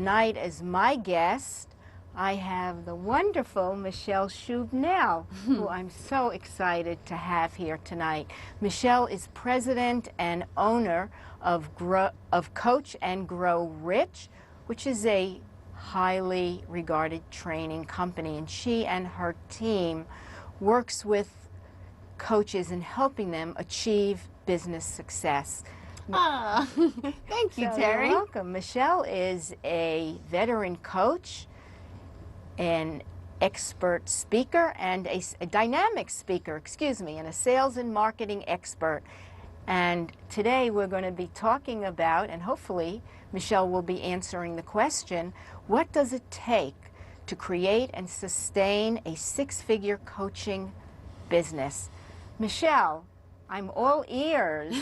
tonight as my guest, I have the wonderful Michelle Schubnel, who I'm so excited to have here tonight. Michelle is president and owner of Coach and Grow Rich, which is a highly regarded training company, and she and her team works with coaches in helping them achieve business success. Ah, thank you, Terry. You're welcome. Michelle is a veteran coach, an expert speaker, and a dynamic speaker, and a sales and marketing expert. And today we're going to be talking about, and hopefully Michelle will be answering the question, what does it take to create and sustain a six-figure coaching business? Michelle, I'm all ears.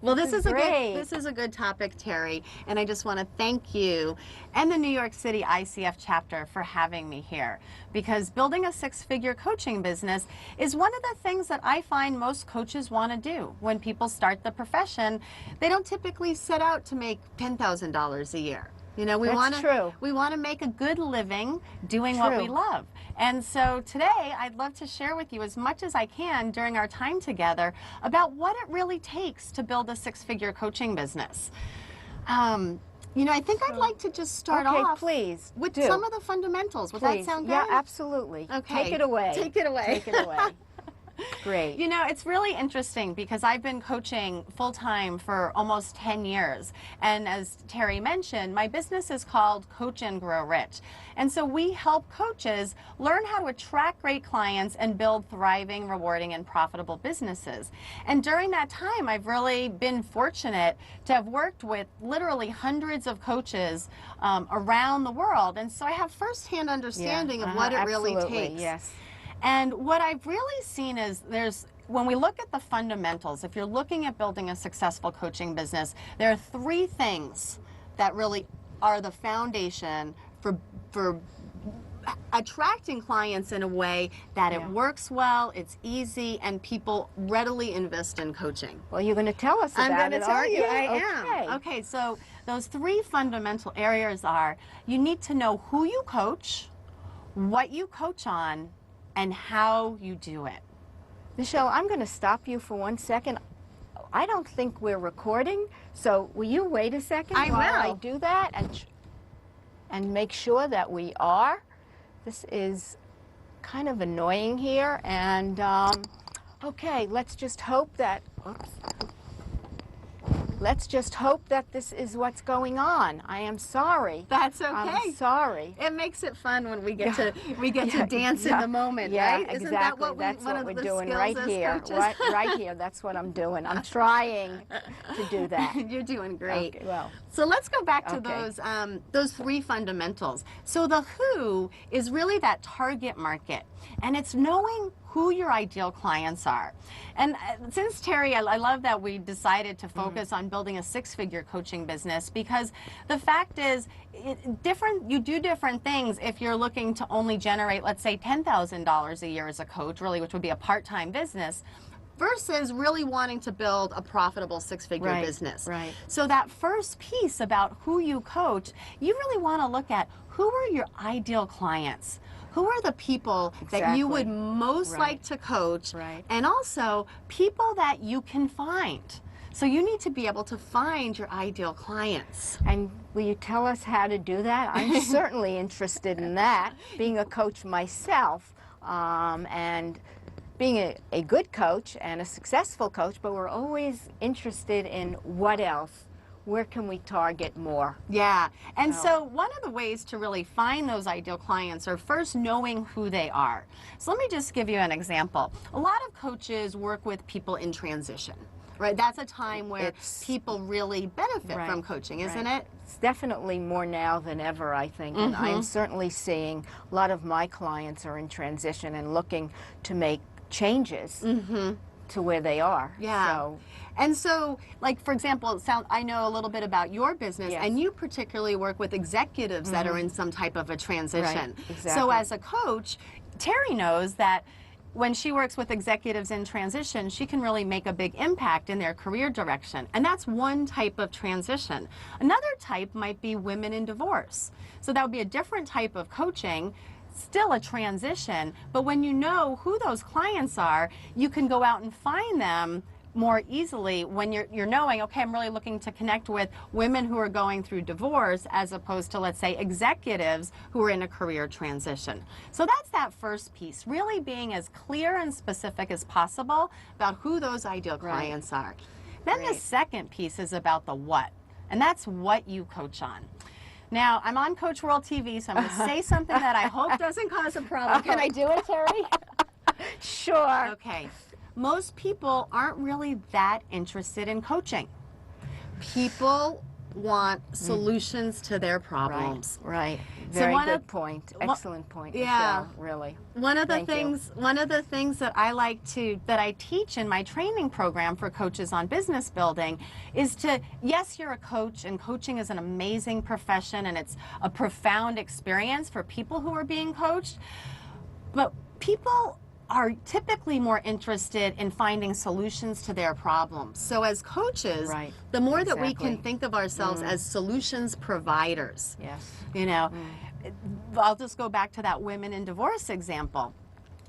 Well, this is a good topic, Terry, and I just want to thank you and the New York City ICF chapter for having me here, because building a six-figure coaching business is one of the things that I find most coaches want to do. When people start the profession, they don't typically set out to make $10,000 a year. You know, we want to make a good living doing what we love. And so today I'd love to share with you as much as I can during our time together about what it really takes to build a six-figure coaching business. You know, I think I'd like to just start off please, with some of the fundamentals. Would that sound good? Yeah, absolutely. Okay. Take it away. Take it away. Take it away. Great. You know, it's really interesting because I've been coaching full-time for almost 10 years. And as Terry mentioned, my business is called Coach and Grow Rich. And so we help coaches learn how to attract great clients and build thriving, rewarding, and profitable businesses. And during that time, I've really been fortunate to have worked with literally hundreds of coaches around the world. And so I have firsthand understanding of what it really takes. Yes. And what I've really seen is when we look at the fundamentals, if you're looking at building a successful coaching business, there are three things that really are the foundation for attracting clients in a way that it works well, it's easy, and people readily invest in coaching. Well, you're going to tell us about it, I'm going to tell you, aren't you? I am. Okay, so those three fundamental areas are, you need to know who you coach, what you coach on, and how you do it. Michelle, I'm going to stop you for 1 second. I don't think we're recording, so will you wait a second while I do that and make sure that we are? This is kind of annoying here, and okay, let's just hope that, let's just hope that this is what's going on. I am sorry. That's okay. I'm sorry. It makes it fun when we get to dance in the moment, yeah, right? Exactly. Isn't that what that's one what of we're the doing skills right as here. coaches? Right here. That's what I'm doing. I'm trying to do that. You're doing great. Okay, well. So let's go back to those three fundamentals. So the who is really that target market, and it's knowing who your ideal clients are. And since Terry, I love that we decided to focus on building a six-figure coaching business, because the fact is, you do different things if you're looking to only generate, let's say, $10,000 a year as a coach, really, which would be a part-time business, versus really wanting to build a profitable six-figure business. Right. So that first piece about who you coach, you really want to look at who are your ideal clients. Who are the people that you would most like to coach, and also people that you can find. So you need to be able to find your ideal clients. And will you tell us how to do that? I'm certainly interested in that, being a coach myself, and being a good coach and a successful coach, but we're always interested in what else. Where can we target more? Yeah, and so one of the ways to really find those ideal clients are first knowing who they are. So let me just give you an example. A lot of coaches work with people in transition, right? That's a time where people really benefit from coaching, isn't it? It's definitely more now than ever, I think, and I'm certainly seeing a lot of my clients are in transition and looking to make changes to where they are. Yeah. So, and so, like, for example, I know a little bit about your business, and you particularly work with executives that are in some type of a transition. Right. Exactly. So as a coach, Terry knows that when she works with executives in transition, she can really make a big impact in their career direction. And that's one type of transition. Another type might be women in divorce. So that would be a different type of coaching, still a transition, but when you know who those clients are, you can go out and find them more easily when you're knowing, okay, I'm really looking to connect with women who are going through divorce as opposed to, let's say, executives who are in a career transition. So that's that first piece, really being as clear and specific as possible about who those ideal clients are. Then the second piece is about the what, and that's what you coach on. Now, I'm on Coach World TV, so I'm going to say something that I hope doesn't cause a problem. Can I do it, Terry? Sure. Okay. Most people aren't really that interested in coaching. People want solutions to their problems. Right. Very good point. Excellent point, Michelle, really. One of the things that I like to, that I teach in my training program for coaches on business building is to, yes, you're a coach, and coaching is an amazing profession, and it's a profound experience for people who are being coached, but people are typically more interested in finding solutions to their problems. So as coaches, the more that we can think of ourselves as solutions providers. Yes. You know, I'll just go back to that women in divorce example.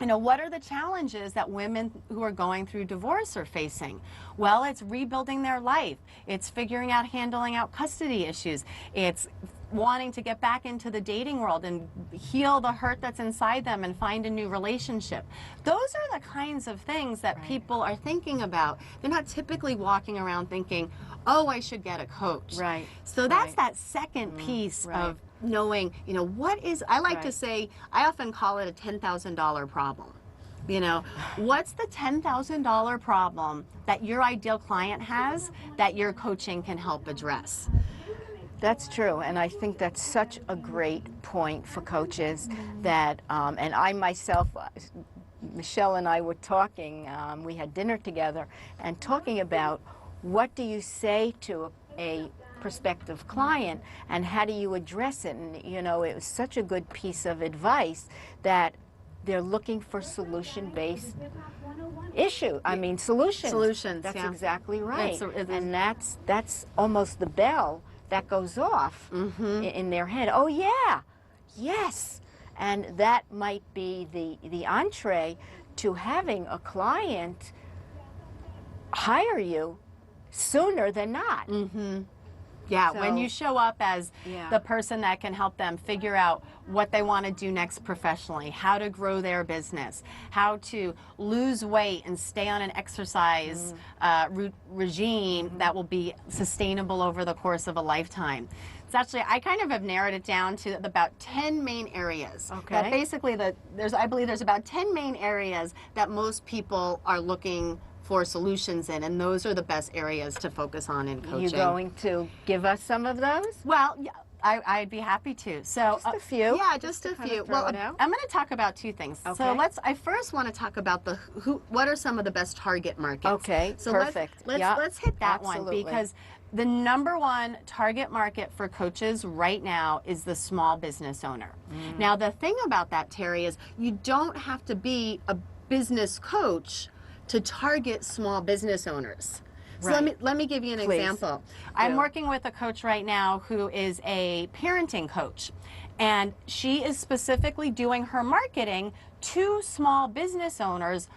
You know, what are the challenges that women who are going through divorce are facing? Well, it's rebuilding their life. It's figuring out, handling out custody issues. It's wanting to get back into the dating world and heal the hurt that's inside them and find a new relationship. Those are the kinds of things that people are thinking about. They're not typically walking around thinking, oh, I should get a coach. Right. So that's that second piece of knowing, you know, what is, I like to say, I often call it a $10,000 problem. You know, what's the $10,000 problem that your ideal client has that your coaching can help address? That's true, and I think that's such a great point for coaches that, and I myself, Michelle and I were talking, we had dinner together, and talking about what do you say to a prospective client and how do you address it. And, you know, it was such a good piece of advice that they're looking for solution-based solutions. Solutions, That's exactly right. And that's almost the bell that goes off in their head. Oh yeah, yes. And that might be the entree to having a client hire you sooner than not. Yeah, So, when you show up as the person that can help them figure out what they want to do next professionally, how to grow their business, how to lose weight and stay on an exercise regime that will be sustainable over the course of a lifetime. It's actually, I kind of have narrowed it down to about 10 main areas. Okay. That basically, I believe there's about 10 main areas that most people are looking for solutions in, and those are the best areas to focus on in coaching. You going to give us some of those? Well, yeah, I'd be happy to. So just a few. Yeah, just a few. Well, I'm going to talk about two things. Okay. So I first want to talk about what are some of the best target markets. Okay, so perfect. Let's hit that Absolutely. one, because the number one target market for coaches right now is the small business owner. Now, the thing about that, Terry, is you don't have to be a business coach to target small business owners. So let me give you an example. I'm working with a coach right now who is a parenting coach, and she is specifically doing her marketing to small business owners,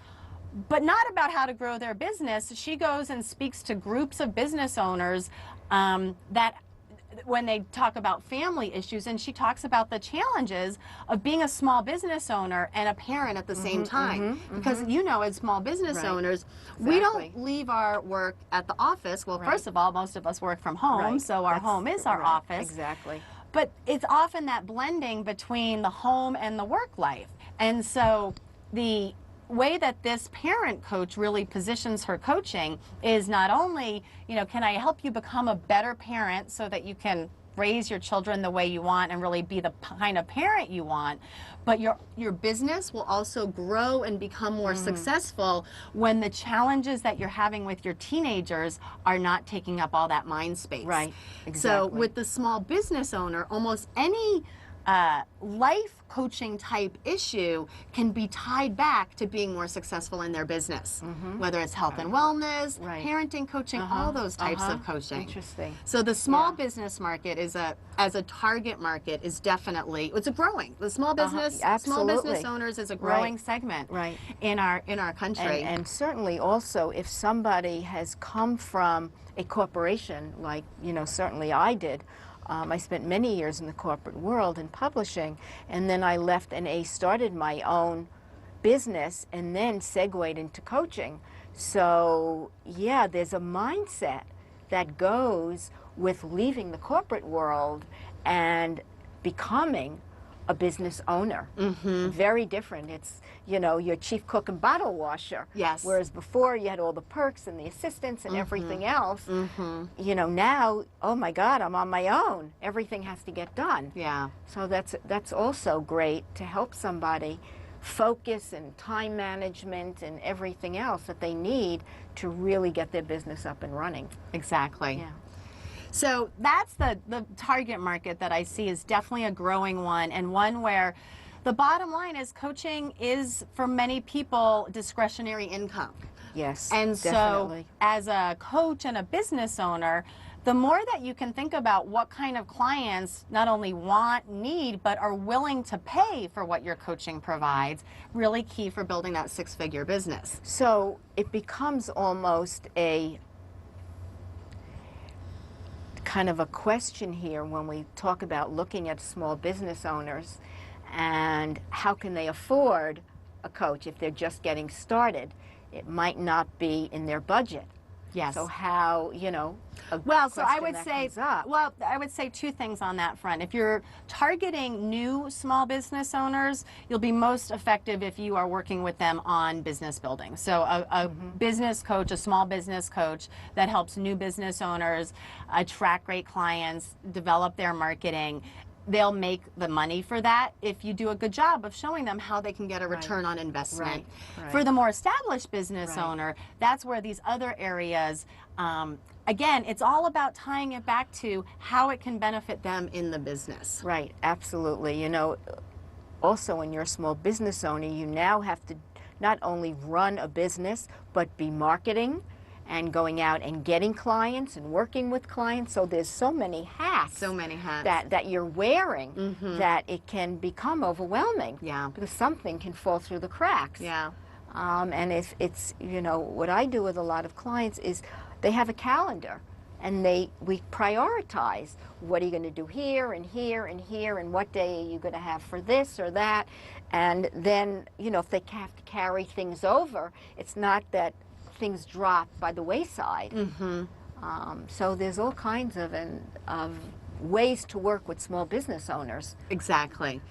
but not about how to grow their business. She goes and speaks to groups of business owners that when they talk about family issues, and she talks about the challenges of being a small business owner and a parent at the same time. Because, you know, as small business owners, we don't leave our work at the office. Well, first of all, most of us work from home, so our home is our office. Exactly. But it's often that blending between the home and the work life. And so the way that this parent coach really positions her coaching is not only, you know, can I help you become a better parent so that you can raise your children the way you want and really be the kind of parent you want, but your business will also grow and become more successful when the challenges that you're having with your teenagers are not taking up all that mind space. Right, exactly. So with the small business owner, almost any life coaching type issue can be tied back to being more successful in their business, whether it's health and wellness, parenting coaching, all those types of coaching. Interesting. So the small business market is as a target market is definitely, it's a growing. The small business owners is a growing segment in our country. And certainly also if somebody has come from a corporation, like, you know, certainly I did. I spent many years in the corporate world in publishing, and then I left and started my own business and then segued into coaching. So yeah, there's a mindset that goes with leaving the corporate world and becoming a business owner. Very different. It's, you know, your chief cook and bottle washer. Yes. Whereas before you had all the perks and the assistants and everything else. You know, now, oh my God, I'm on my own. Everything has to get done. Yeah. So that's also great to help somebody focus and time management and everything else that they need to really get their business up and running. Exactly. Yeah. So that's the target market that I see is definitely a growing one, and one where the bottom line is coaching is for many people discretionary income. Yes, and definitely. So as a coach and a business owner, the more that you can think about what kind of clients not only want, need, but are willing to pay for what your coaching provides, really key for building that six-figure business. So it becomes almost a kind of a question here when we talk about looking at small business owners and how can they afford a coach if they're just getting started. It might not be in their budget. Yes. So how, you know, so I would say, I would say two things on that front. If you're targeting new small business owners, you'll be most effective if you are working with them on business building. So a business coach, a small business coach that helps new business owners attract great clients, develop their marketing. They'll make the money for that if you do a good job of showing them how they can get a return on investment. For the more established business owner, that's where these other areas, again, it's all about tying it back to how it can benefit them in the business. Right, absolutely. You know, also when you're a small business owner, you now have to not only run a business, but be marketing and going out and getting clients and working with clients. So there's so many hats. So many hats. That you're wearing that it can become overwhelming. Yeah. Because something can fall through the cracks. Yeah. And if it's, you know, what I do with a lot of clients is they have a calendar and we prioritize. What are you going to do here and here and here, and what day are you going to have for this or that? And then, you know, if they have to carry things over, it's not that things drop by the wayside. So there's all kinds of ways to work with small business owners. Exactly.